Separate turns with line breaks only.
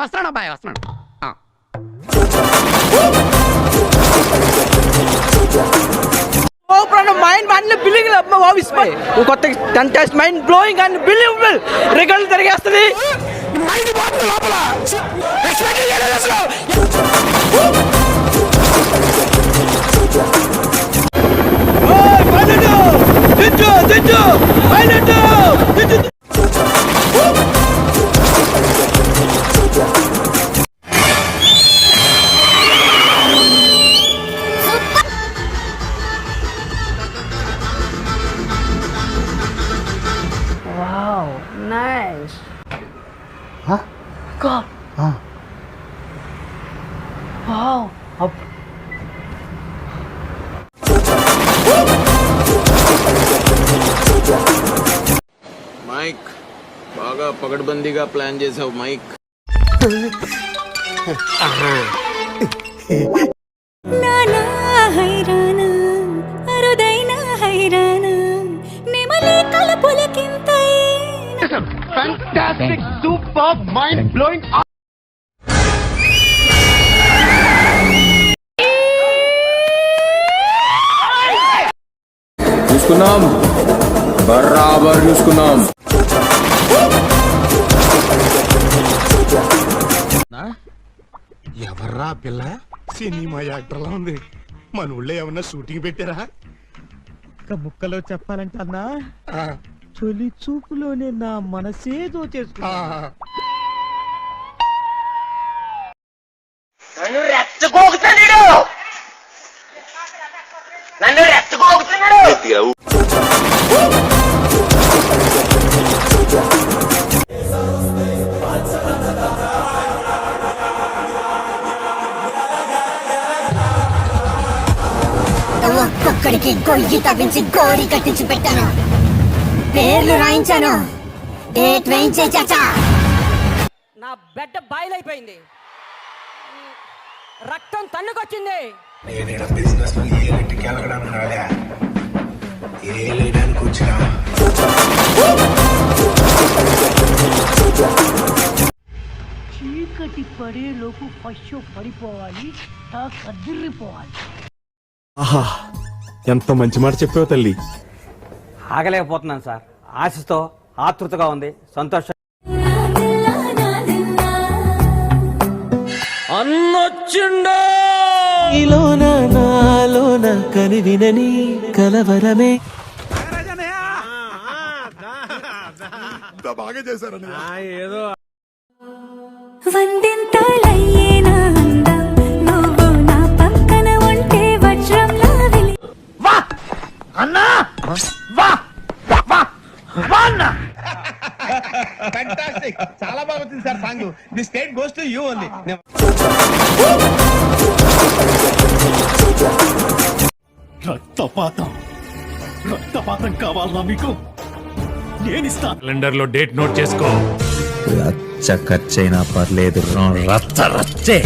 వస్తున్నాడు అబ్బాయి, వస్తున్నాడు.
కొత్త contest mind blowing and believable రికార్డులు తిరిగేస్తుంది.
Wow, nice.
Huh?
God. Wow. Up.
Mike బాగా పగడ్బందీగా ప్లాన్ చేసావు మైక్.
నానా హైరానా అరుదైన హైరానా నిమలే కలపులకింతై
Fantastic, superb, mind-blowing.
చూసుకున్నాం, బరాబర్ చూసుకున్నాం.
ఎవర్రా పిల్ల? సినిమా యాక్టర్లా ఉంది. మన ఊళ్ళో ఏమన్నా షూటింగ్ పెట్టారా?
ముక్కలో చెప్పాలంటే అన్నా తొలి చూపులోనే నా మనసేదో చేసుకున్నా.
నన్ను రెచ్చగోగుతున్నాడు.
ఒక్కొక్కడికి గొయ్యి తవ్వించి గోరి కట్టించి పెట్టాను. పేర్లు రాయించాను. డేట్ వేయించే చాచా.
నా బెడ్ బాయిలైపోయింది, రక్తం తన్నుకొచ్చింది. చీకటి పడేలోపు ఫస్ట్ పడిపోవాలి, కదిరిపోవాలి.
ఆహా, ఎంత మంచి మాట చెప్పావు తల్లి.
ఆగలేకపోతున్నాను సార్. ఆశతో ఆతృతగా ఉంది. సంతోషం.
అన్నొచ్చిండా
నాలోన కనివినని కలవరమే.
బాగా చేశారని
ఏదో
వందింతలయ్యేనా అందం నువ్వు నా పక్కన ఉంటే వజ్రంలా వెలి.
చాలా బాగా వచ్చింది sir song. The state goes to you only. రక్తపాతం కావాలా మీకు? నేనిస్తా.
క్యాలెండర్ లో డేట్ నోట్ చేసుకో.
రచ్చ ఖర్చైనా పర్లేదు, రచ్చ రచ్చే.